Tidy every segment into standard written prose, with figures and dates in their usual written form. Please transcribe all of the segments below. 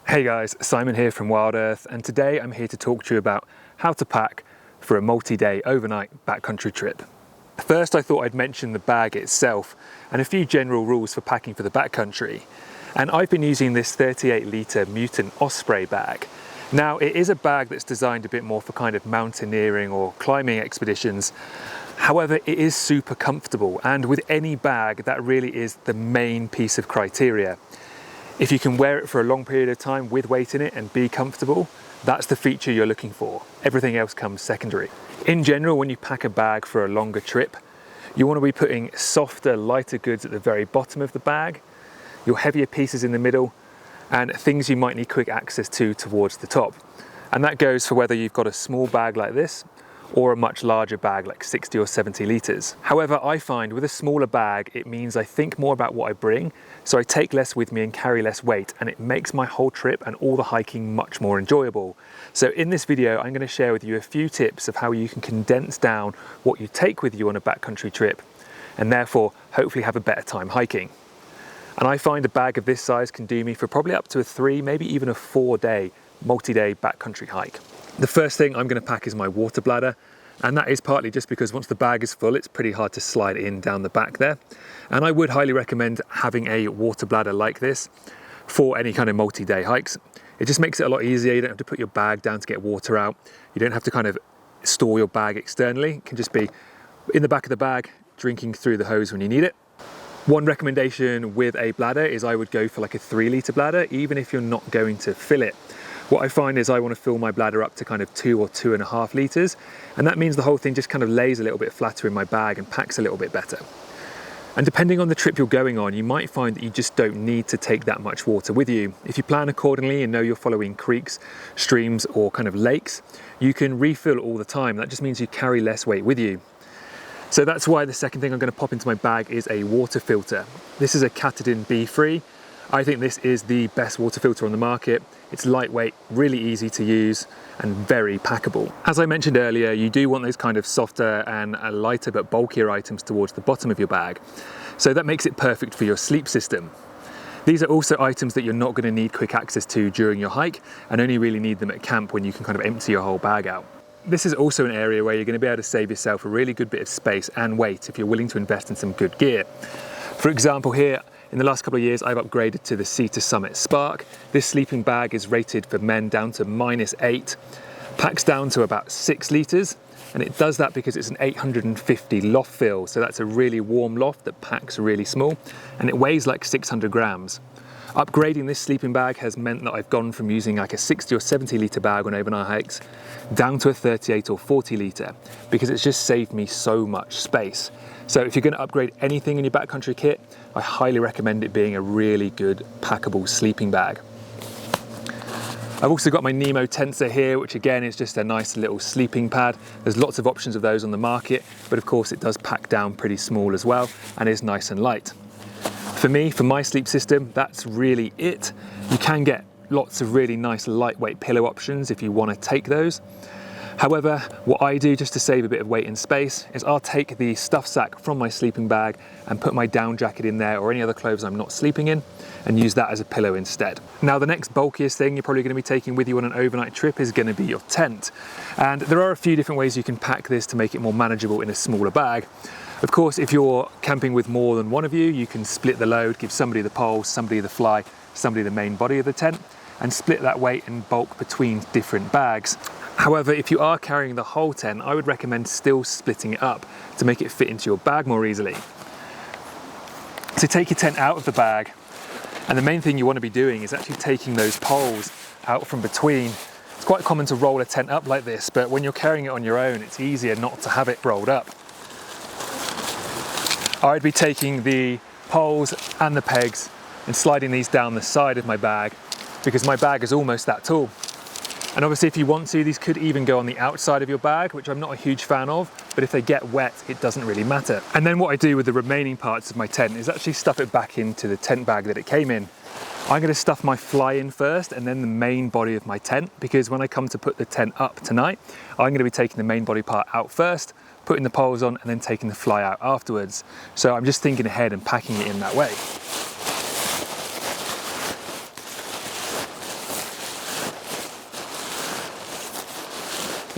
Hey guys, Simon here from Wild Earth, and today I'm here to talk to you about how to pack for a multi-day overnight backcountry trip. First, I thought I'd mention the bag itself and a few general rules for packing for the backcountry. And I've been using this 38-litre Mutant Osprey bag. Now, it is a bag that's designed a bit more for kind of mountaineering or climbing expeditions. However, it is super comfortable, and with any bag, that really is the main piece of criteria. If you can wear it for a long period of time with weight in it and be comfortable, that's the feature you're looking for. Everything else comes secondary. In general, when you pack a bag for a longer trip, you want to be putting softer, lighter goods at the very bottom of the bag, your heavier pieces in the middle, and things you might need quick access to towards the top. And that goes for whether you've got a small bag like this or a much larger bag like 60 or 70 litres. However, I find with a smaller bag, it means I think more about what I bring, so I take less with me and carry less weight, and it makes my whole trip and all the hiking much more enjoyable. So in this video, I'm going to share with you a few tips of how you can condense down what you take with you on a backcountry trip, and therefore hopefully have a better time hiking. And I find a bag of this size can do me for probably up to a 3, maybe even a 4-day, multi-day backcountry hike. The first thing I'm going to pack is my water bladder, and that is partly just because once the bag is full, it's pretty hard to slide it in down the back there. And I would highly recommend having a water bladder like this for any kind of multi-day hikes. It just makes it a lot easier. You don't have to put your bag down to get water out. You don't have to kind of store your bag externally. It can just be in the back of the bag, drinking through the hose when you need it. One recommendation with a bladder is I would go for like a 3-litre bladder, even if you're not going to fill it. What I find is I want to fill my bladder up to kind of 2 or 2.5 litres, and that means the whole thing just kind of lays a little bit flatter in my bag and packs a little bit better. And depending on the trip you're going on, you might find that you just don't need to take that much water with you. If you plan accordingly and know you're following creeks, streams, or kind of lakes, you can refill all the time. That just means you carry less weight with you. So that's why the second thing I'm going to pop into my bag is a water filter. This is a Katadyn B3. I think this is the best water filter on the market. It's lightweight, really easy to use, and very packable. As I mentioned earlier, you do want those kind of softer and lighter but bulkier items towards the bottom of your bag. So that makes it perfect for your sleep system. These are also items that you're not going to need quick access to during your hike, and only really need them at camp when you can kind of empty your whole bag out. This is also an area where you're going to be able to save yourself a really good bit of space and weight if you're willing to invest in some good gear. For example, here, in the last couple of years, I've upgraded to the Sea to Summit Spark. This sleeping bag is rated for men down to -8, packs down to about 6 litres, and it does that because it's an 850 loft fill, so that's a really warm loft that packs really small, and it weighs like 600 grams. Upgrading this sleeping bag has meant that I've gone from using like a 60 or 70 litre bag on overnight hikes down to a 38 or 40 litre, because it's just saved me so much space. So if you're going to upgrade anything in your backcountry kit, I highly recommend it being a really good packable sleeping bag. I've also got my Nemo Tensor here, which again is just a nice little sleeping pad. There's lots of options of those on the market, but of course it does pack down pretty small as well and is nice and light. For me, for my sleep system, that's really it. You can get lots of really nice lightweight pillow options if you want to take those. However, what I do just to save a bit of weight and space is I'll take the stuff sack from my sleeping bag and put my down jacket in there or any other clothes I'm not sleeping in, and use that as a pillow instead. Now, the next bulkiest thing you're probably going to be taking with you on an overnight trip is going to be your tent. And there are a few different ways you can pack this to make it more manageable in a smaller bag. Of course, if you're camping with more than one of you, you can split the load, give somebody the pole, somebody the fly, somebody the main body of the tent, and split that weight and bulk between different bags. However, if you are carrying the whole tent, I would recommend still splitting it up to make it fit into your bag more easily. So take your tent out of the bag, and the main thing you want to be doing is actually taking those poles out from between. It's quite common to roll a tent up like this, but when you're carrying it on your own, it's easier not to have it rolled up. I'd be taking the poles and the pegs and sliding these down the side of my bag, because my bag is almost that tall. And obviously if you want to, these could even go on the outside of your bag, which I'm not a huge fan of, but if they get wet, it doesn't really matter. And then what I do with the remaining parts of my tent is actually stuff it back into the tent bag that it came in. I'm going to stuff my fly in first and then the main body of my tent, because when I come to put the tent up tonight, I'm going to be taking the main body part out first, putting the poles on, and then taking the fly out afterwards. So I'm just thinking ahead and packing it in that way.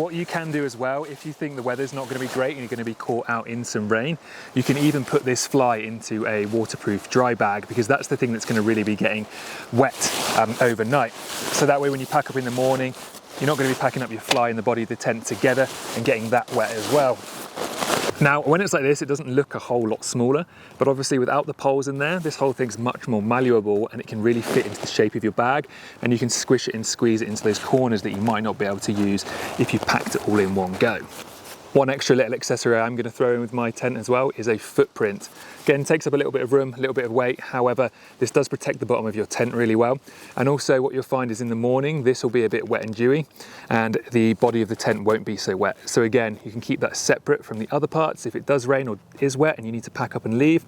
What you can do as well, if you think the weather's not going to be great and you're going to be caught out in some rain, you can even put this fly into a waterproof dry bag, because that's the thing that's going to really be getting wet overnight. So that way when you pack up in the morning, you're not going to be packing up your fly and the body of the tent together and getting that wet as well. Now, when it's like this, it doesn't look a whole lot smaller, but obviously without the poles in there, this whole thing's much more malleable and it can really fit into the shape of your bag, and you can squish it and squeeze it into those corners that you might not be able to use if you packed it all in one go. One extra little accessory I'm going to throw in with my tent as well is a footprint. Again, takes up a little bit of room, a little bit of weight. However, this does protect the bottom of your tent really well. And also what you'll find is in the morning, this will be a bit wet and dewy and the body of the tent won't be so wet. So again, you can keep that separate from the other parts if it does rain or is wet and you need to pack up and leave.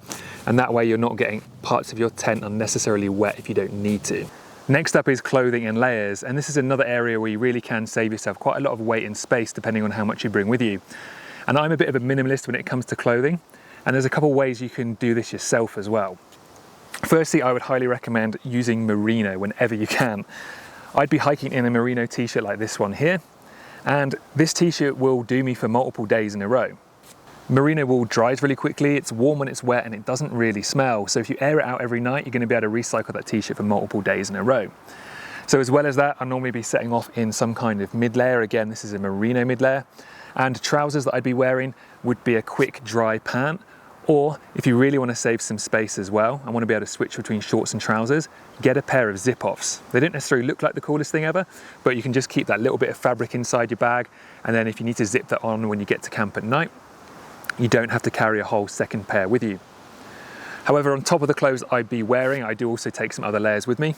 And that way you're not getting parts of your tent unnecessarily wet if you don't need to. Next up is clothing and layers, and this is another area where you really can save yourself quite a lot of weight and space depending on how much you bring with you. And I'm a bit of a minimalist when it comes to clothing, and there's a couple of ways you can do this yourself as well. Firstly, I would highly recommend using merino whenever you can. I'd be hiking in a merino t-shirt like this one here, and this t-shirt will do me for multiple days in a row. Merino wool dries really quickly, it's warm when it's wet, and it doesn't really smell. So if you air it out every night, you're going to be able to recycle that t-shirt for multiple days in a row. So as well as that, I'll normally be setting off in some kind of mid-layer. Again, this is a merino mid-layer. And trousers that I'd be wearing would be a quick dry pant, or if you really want to save some space as well, I want to be able to switch between shorts and trousers, get a pair of zip-offs. They don't necessarily look like the coolest thing ever, but you can just keep that little bit of fabric inside your bag, and then if you need to zip that on when you get to camp at night, you don't have to carry a whole second pair with you. However, on top of the clothes I'd be wearing, I do also take some other layers with me.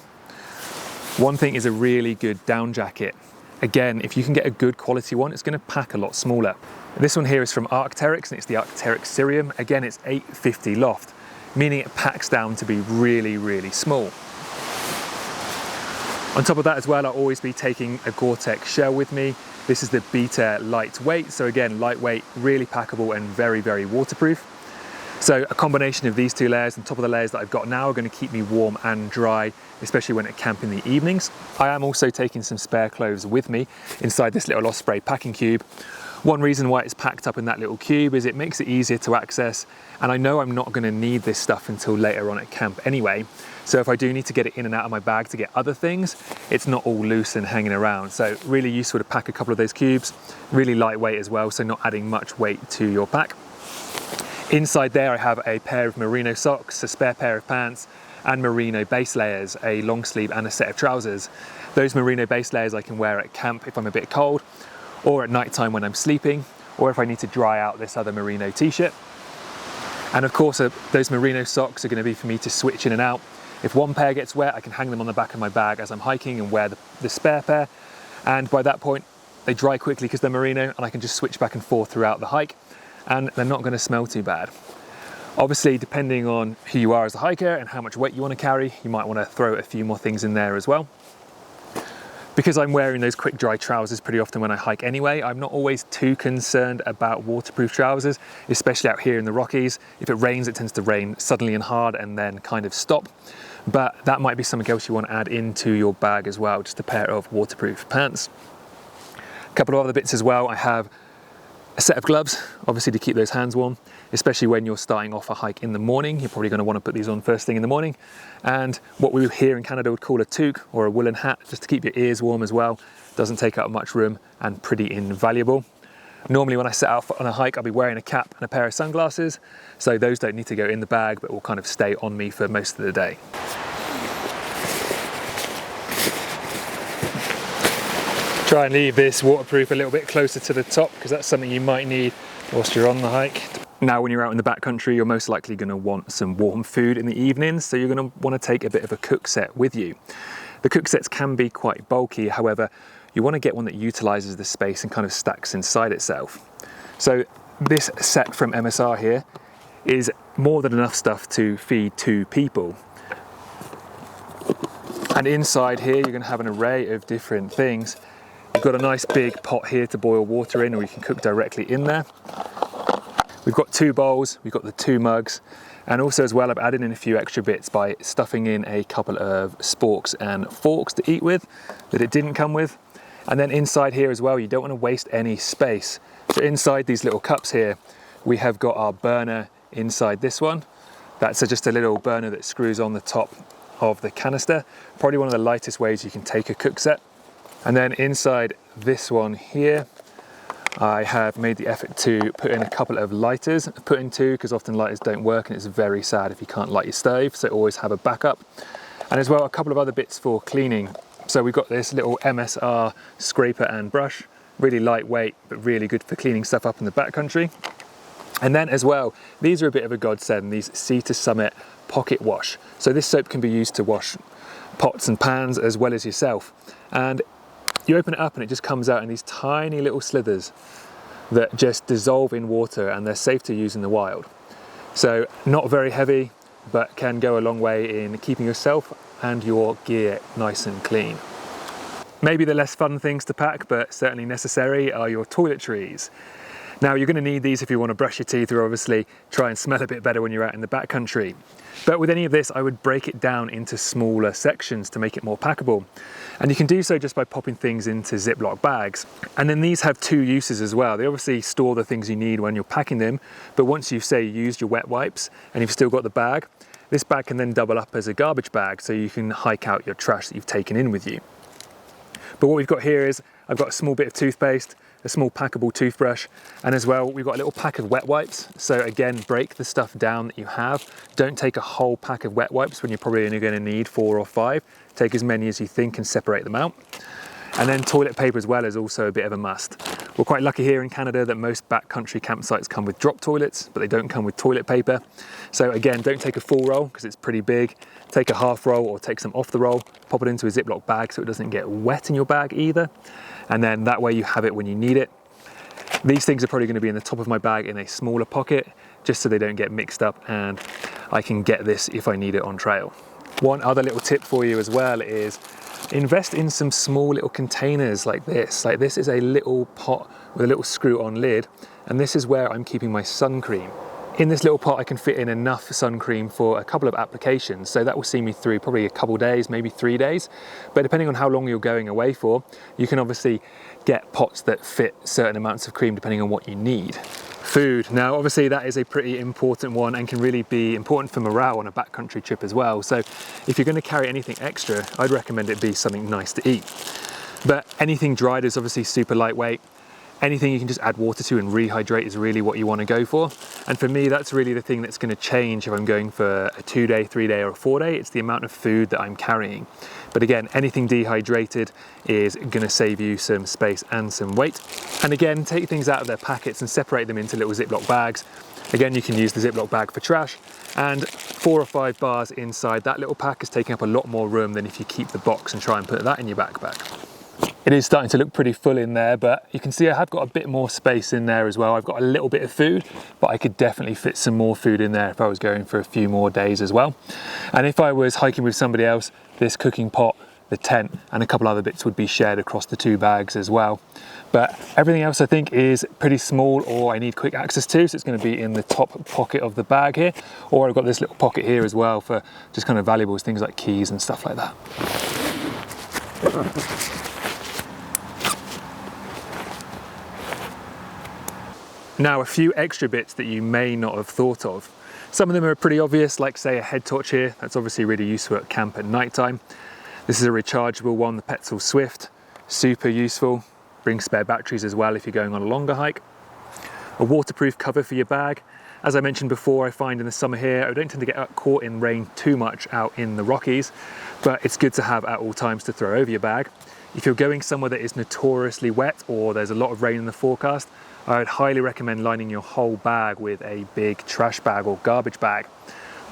One thing is a really good down jacket. Again, if you can get a good quality one, it's going to pack a lot smaller. This one here is from Arc'teryx, and it's the Arc'teryx Cirium. Again, it's 850 loft, meaning it packs down to be really, really small. On top of that as well, I'll always be taking a Gore-Tex shell with me. This is the Beta lightweight, so again, lightweight, really packable and very, very waterproof. So a combination of these two layers on top of the layers that I've got now are going to keep me warm and dry, especially when I camp in the evenings. I am also taking some spare clothes with me inside this little Osprey packing cube. One reason why it's packed up in that little cube is it makes it easier to access, and I know I'm not going to need this stuff until later on at camp anyway. So if I do need to get it in and out of my bag to get other things, it's not all loose and hanging around. So really useful to pack a couple of those cubes, really lightweight as well, so not adding much weight to your pack. Inside there I have a pair of merino socks, a spare pair of pants, and merino base layers, a long sleeve and a set of trousers. Those merino base layers I can wear at camp if I'm a bit cold, or at night time when I'm sleeping, or if I need to dry out this other merino t-shirt. And of course, those merino socks are going to be for me to switch in and out. If one pair gets wet, I can hang them on the back of my bag as I'm hiking and wear the spare pair. And by that point, they dry quickly because they're merino, and I can just switch back and forth throughout the hike, and they're not going to smell too bad. Obviously, depending on who you are as a hiker and how much weight you want to carry, you might want to throw a few more things in there as well. Because I'm wearing those quick dry trousers pretty often when I hike anyway, I'm not always too concerned about waterproof trousers, especially out here in the Rockies. If it rains, it tends to rain suddenly and hard and then kind of stop. But that might be something else you want to add into your bag as well, just a pair of waterproof pants. A couple of other bits as well. I have a set of gloves, obviously to keep those hands warm, especially when you're starting off a hike in the morning. You're probably going to want to put these on first thing in the morning. And what we here in Canada would call a toque, or a woolen hat, just to keep your ears warm as well. Doesn't take up much room and pretty invaluable. Normally when I set out on a hike, I'll be wearing a cap and a pair of sunglasses, so those don't need to go in the bag, but will kind of stay on me for most of the day. Try and leave this waterproof a little bit closer to the top, because that's something you might need whilst you're on the hike. Now when you're out in the backcountry, you're most likely going to want some warm food in the evenings, so you're going to want to take a bit of a cook set with you. The cook sets can be quite bulky, however, you want to get one that utilises the space and kind of stacks inside itself. So this set from MSR here is more than enough stuff to feed 2 people. And inside here, you're going to have an array of different things. You've got a nice big pot here to boil water in, or you can cook directly in there. We've got 2 bowls, we've got the 2 mugs, and also as well I've added in a few extra bits by stuffing in a couple of sporks and forks to eat with that it didn't come with. And then inside here as well, you don't want to waste any space. So inside these little cups here, we have got our burner inside this one. That's just a little burner that screws on the top of the canister. Probably one of the lightest ways you can take a cook set. And then inside this one here, I have made the effort to put in a couple of lighters. I've put in two because often lighters don't work and it's very sad if you can't light your stove, so always have a backup. And as well, a couple of other bits for cleaning. So we've got this little MSR scraper and brush, really lightweight, but really good for cleaning stuff up in the backcountry. And then as well, these are a bit of a godsend, these Sea to Summit pocket wash. So this soap can be used to wash pots and pans as well as yourself. And you open it up and it just comes out in these tiny little slithers that just dissolve in water, and they're safe to use in the wild. So not very heavy, but can go a long way in keeping yourself and your gear nice and clean. Maybe the less fun things to pack, but certainly necessary, are your toiletries. Now you're going to need these if you want to brush your teeth or obviously try and smell a bit better when you're out in the backcountry. But with any of this, I would break it down into smaller sections to make it more packable. And you can do so just by popping things into Ziploc bags. And then these have two uses as well. They obviously store the things you need when you're packing them, but once you've, say, used your wet wipes and you've still got the bag, this bag can then double up as a garbage bag, so you can hike out your trash that you've taken in with you. But what we've got here is, I've got a small bit of toothpaste, a small packable toothbrush, and as well we've got a little pack of wet wipes. So again, break the stuff down that you have. Don't take a whole pack of wet wipes when you're probably only going to need 4 or 5. Take as many as you think and separate them out. And then toilet paper as well is also a bit of a must. We're quite lucky here in Canada that most backcountry campsites come with drop toilets, but they don't come with toilet paper. So again, don't take a full roll because it's pretty big. Take a half roll or take some off the roll, pop it into a Ziploc bag so it doesn't get wet in your bag either. And then that way you have it when you need it. These things are probably going to be in the top of my bag in a smaller pocket, just so they don't get mixed up and I can get this if I need it on trail. One other little tip for you as well is invest in some small little containers like this. Like this is a little pot with a little screw on lid, and this is where I'm keeping my sun cream. In this little pot I can fit in enough sun cream for a couple of applications, so that will see me through probably a couple days, maybe 3 days. But depending on how long you're going away for, you can obviously get pots that fit certain amounts of cream depending on what you need. Food. Now obviously that is a pretty important one and can really be important for morale on a backcountry trip as well. So if you're going to carry anything extra, I'd recommend it be something nice to eat. But anything dried is obviously super lightweight. Anything you can just add water to and rehydrate is really what you want to go for. And for me, that's really the thing that's going to change if I'm going for a 2-day, 3-day or a 4-day. It's the amount of food that I'm carrying. But again, anything dehydrated is going to save you some space and some weight. And again, take things out of their packets and separate them into little Ziploc bags. Again, you can use the Ziploc bag for trash, and 4 or 5 bars inside that little pack is taking up a lot more room than if you keep the box and try and put that in your backpack. It is starting to look pretty full in there, but you can see I have got a bit more space in there as well. I've got a little bit of food, but I could definitely fit some more food in there if I was going for a few more days as well. And if I was hiking with somebody else, this cooking pot, the tent, and a couple other bits would be shared across the 2 bags as well. But everything else I think is pretty small or I need quick access to, so it's going to be in the top pocket of the bag here, or I've got this little pocket here as well for just kind of valuables, things like keys and stuff like that. Now, a few extra bits that you may not have thought of. Some of them are pretty obvious, like say a head torch here. That's obviously really useful at camp at night time. This is a rechargeable one, the Petzl Swift. Super useful. Bring spare batteries as well if you're going on a longer hike. A waterproof cover for your bag. As I mentioned before, I find in the summer here, I don't tend to get caught in rain too much out in the Rockies, but it's good to have at all times to throw over your bag. If you're going somewhere that is notoriously wet or there's a lot of rain in the forecast, I would highly recommend lining your whole bag with a big trash bag or garbage bag.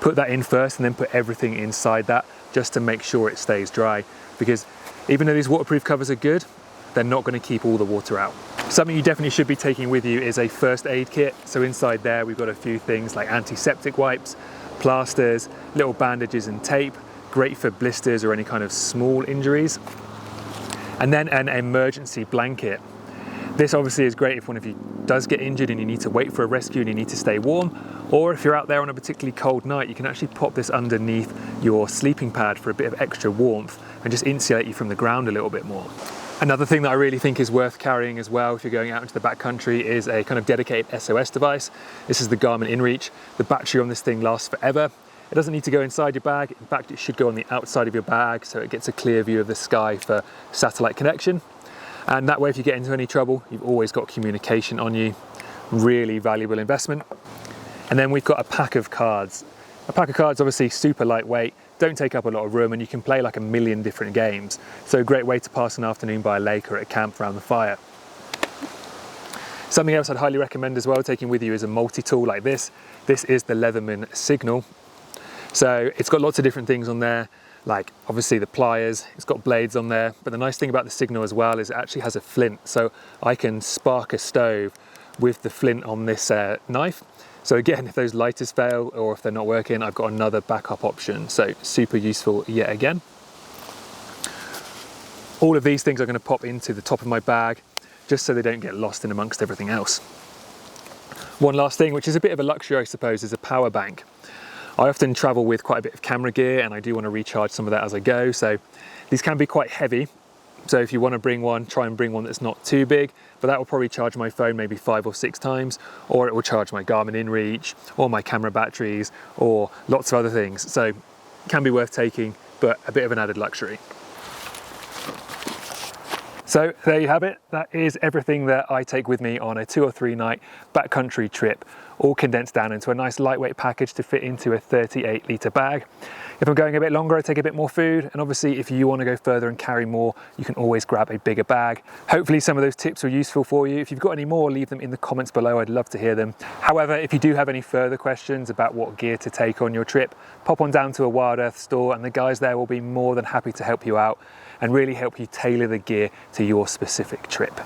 Put that in first and then put everything inside that just to make sure it stays dry, because even though these waterproof covers are good, they're not going to keep all the water out. Something you definitely should be taking with you is a first aid kit. So inside there we've got a few things like antiseptic wipes, plasters, little bandages and tape, great for blisters or any kind of small injuries. And then an emergency blanket. This obviously is great if one of you does get injured and you need to wait for a rescue and you need to stay warm, or if you're out there on a particularly cold night, you can actually pop this underneath your sleeping pad for a bit of extra warmth and just insulate you from the ground a little bit more. Another thing that I really think is worth carrying as well if you're going out into the backcountry is a kind of dedicated SOS device. This is the Garmin InReach. The battery on this thing lasts forever. It doesn't need to go inside your bag. In fact, it should go on the outside of your bag so it gets a clear view of the sky for satellite connection. And that way, if you get into any trouble, you've always got communication on you. Really valuable investment. And then we've got a pack of cards. A pack of cards, obviously super lightweight, don't take up a lot of room, and you can play like a million different games. So a great way to pass an afternoon by a lake or at a camp around the fire. Something else I'd highly recommend as well, taking with you, is a multi-tool like this. This is the Leatherman Signal. So it's got lots of different things on there, like obviously the pliers, it's got blades on there, but the nice thing about the Signal as well is it actually has a flint. So I can spark a stove with the flint on this knife. So again, if those lighters fail or if they're not working, I've got another backup option. So super useful yet again. All of these things are going to pop into the top of my bag just so they don't get lost in amongst everything else. One last thing, which is a bit of a luxury, I suppose, is a power bank. I often travel with quite a bit of camera gear and I do want to recharge some of that as I go. So these can be quite heavy. So if you want to bring one, try and bring one that's not too big, but that will probably charge my phone maybe 5 or 6 times, or it will charge my Garmin InReach, or my camera batteries, or lots of other things. So it can be worth taking, but a bit of an added luxury. So there you have it. That is everything that I take with me on a 2 or 3 night backcountry trip, all condensed down into a nice lightweight package to fit into a 38-litre bag. If I'm going a bit longer, I take a bit more food, and obviously if you want to go further and carry more, you can always grab a bigger bag. Hopefully some of those tips were useful for you. If you've got any more, leave them in the comments below. I'd love to hear them. However, if you do have any further questions about what gear to take on your trip, pop on down to a Wild Earth store and the guys there will be more than happy to help you out and really help you tailor the gear to your specific trip.